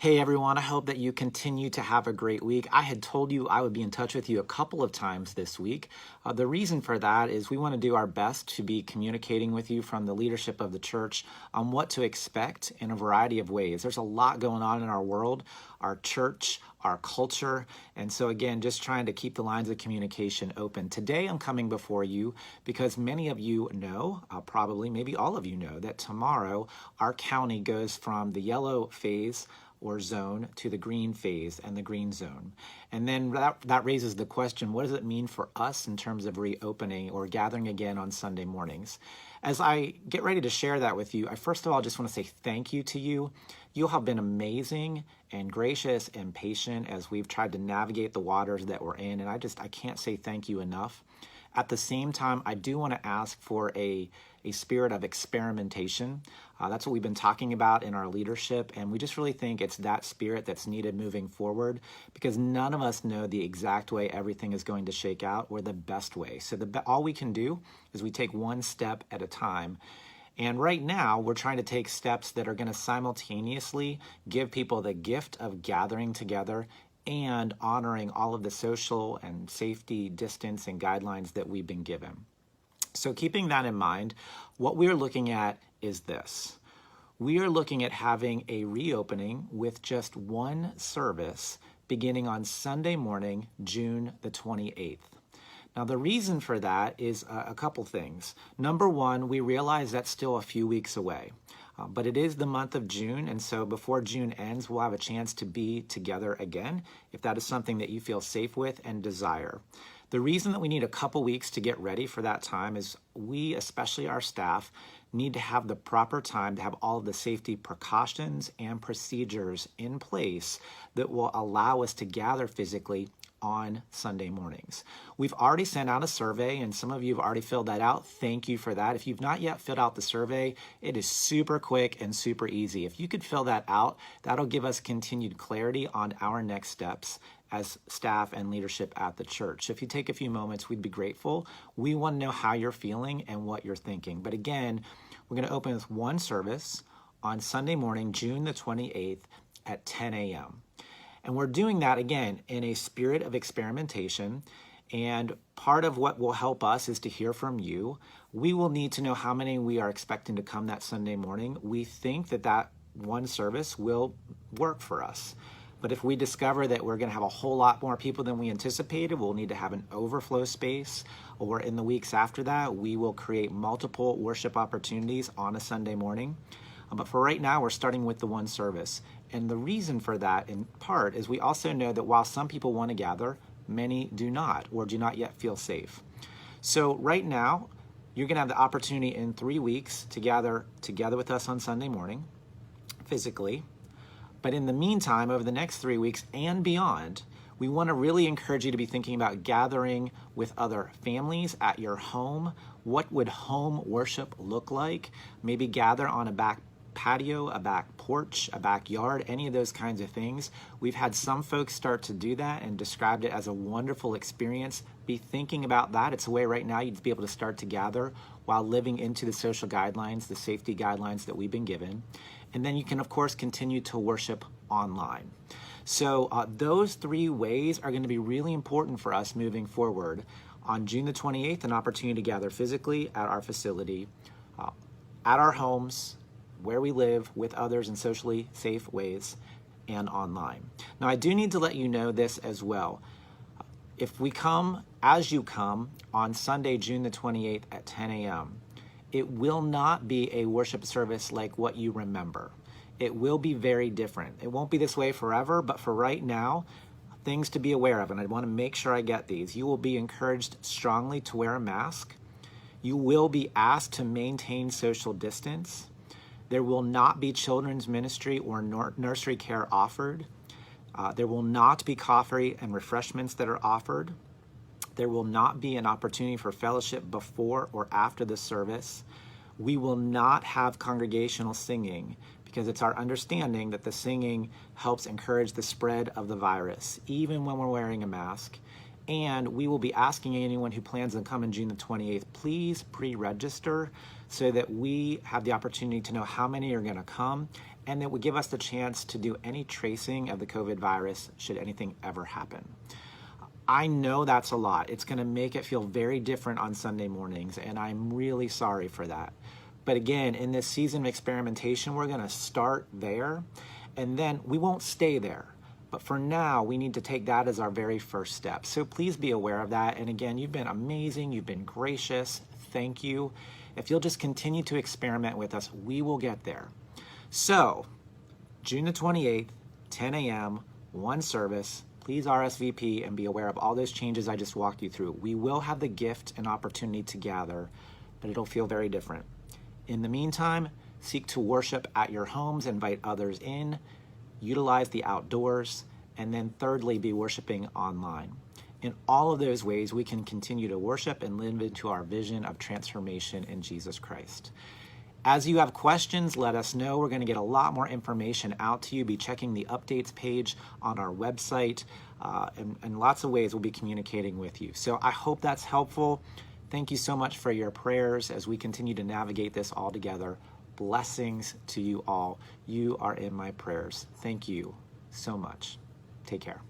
Hey everyone, I hope that you continue to have a great week. I had told you I would be in touch with you a couple of times this week. The reason for that is we want to do our best to be communicating with you from the leadership of the church on what to expect in a variety of ways. There's a lot going on in our world, our church, our culture, and so again, just trying to keep the lines of communication open. Today I'm coming before you because many of you know, probably maybe all of you know, that tomorrow our county goes from the yellow phase or zone to the green phase and the green zone. And then that raises the question, what does it mean for us in terms of reopening or gathering again on Sunday mornings? As I get ready to share that with you, I first of all just want to say thank you to you. You have been amazing and gracious and patient as we've tried to navigate the waters that we're in. And I can't say thank you enough. At the same time, I do want to ask for a spirit of experimentation. That's what we've been talking about in our leadership, and we just really think it's that spirit that's needed moving forward because none of us know the exact way everything is going to shake out or the best way. So all we can do is we take one step at a time. And right now, we're trying to take steps that are going to simultaneously give people the gift of gathering together and honoring all of the social and safety distance and guidelines that we've been given. So keeping that in mind, what we're looking at is this. We are looking at having a reopening with just one service beginning on Sunday morning, June the 28th. Now, the reason for that is a couple things. Number one, we realize that's still a few weeks away. But it is the month of June, and so before June ends, we'll have a chance to be together again, if that is something that you feel safe with and desire. The reason that we need a couple weeks to get ready for that time is we, especially our staff, need to have the proper time to have all of the safety precautions and procedures in place that will allow us to gather physically on Sunday mornings. We've already sent out a survey, and some of you have already filled that out. Thank you for that. If you've not yet filled out the survey, it is super quick and super easy. If you could fill that out, that'll give us continued clarity on our next steps as staff and leadership at the church. If you take a few moments, we'd be grateful. We want to know how you're feeling and what you're thinking. But again, we're going to open with one service on Sunday morning, June the 28th at 10 a.m. And we're doing that, again, in a spirit of experimentation. And part of what will help us is to hear from you. We will need to know how many we are expecting to come that Sunday morning. We think that one service will work for us. But if we discover that we're going to have a whole lot more people than we anticipated, we'll need to have an overflow space. Or in the weeks after that, we will create multiple worship opportunities on a Sunday morning. But for right now, we're starting with the one service. And the reason for that, in part, is we also know that while some people want to gather, many do not or do not yet feel safe. So right now, you're going to have the opportunity in 3 weeks to gather together with us on Sunday morning, physically. But in the meantime, over the next 3 weeks and beyond, we want to really encourage you to be thinking about gathering with other families at your home. What would home worship look like? Maybe gather on a back patio, a back porch, a backyard, any of those kinds of things. We've had some folks start to do that and described it as a wonderful experience. Be thinking about that. It's a way right now you'd be able to start to gather while living into the social guidelines, the safety guidelines that we've been given. And then you can, of course, continue to worship online. So those 3 ways are going to be really important for us moving forward. On June the 28th, an opportunity to gather physically at our facility, at our homes, where we live with others in socially safe ways, and online. Now, I do need to let you know this as well. If we come as you come on Sunday, June the 28th at 10 a.m., it will not be a worship service like what you remember. It will be very different. It won't be this way forever, but for right now, things to be aware of, and I want to make sure I get these. You will be encouraged strongly to wear a mask. You will be asked to maintain social distance. There will not be children's ministry or nursery care offered. There will not be coffee and refreshments that are offered. There will not be an opportunity for fellowship before or after the service. We will not have congregational singing because it's our understanding that the singing helps encourage the spread of the virus, even when we're wearing a mask. And we will be asking anyone who plans on coming June the 28th, please pre-register so that we have the opportunity to know how many are going to come and it would give us the chance to do any tracing of the COVID virus should anything ever happen. I know that's a lot. It's going to make it feel very different on Sunday mornings, and I'm really sorry for that. But again, in this season of experimentation, we're going to start there, and then we won't stay there. But for now, we need to take that as our very first step. So please be aware of that. And again, you've been amazing. You've been gracious. Thank you. If you'll just continue to experiment with us, we will get there. So, June the 28th, 10 a.m., one service. Please RSVP and be aware of all those changes I just walked you through. We will have the gift and opportunity to gather, but it'll feel very different. In the meantime, seek to worship at your homes, invite others in, utilize the outdoors, and then thirdly, be worshiping online. In all of those ways, we can continue to worship and live into our vision of transformation in Jesus Christ. As you have questions, let us know. We're going to get a lot more information out to you. Be checking the updates page on our website, and lots of ways we'll be communicating with you. So I hope that's helpful. Thank you so much for your prayers as we continue to navigate this all together. Blessings to you all. You are in my prayers. Thank you so much. Take care.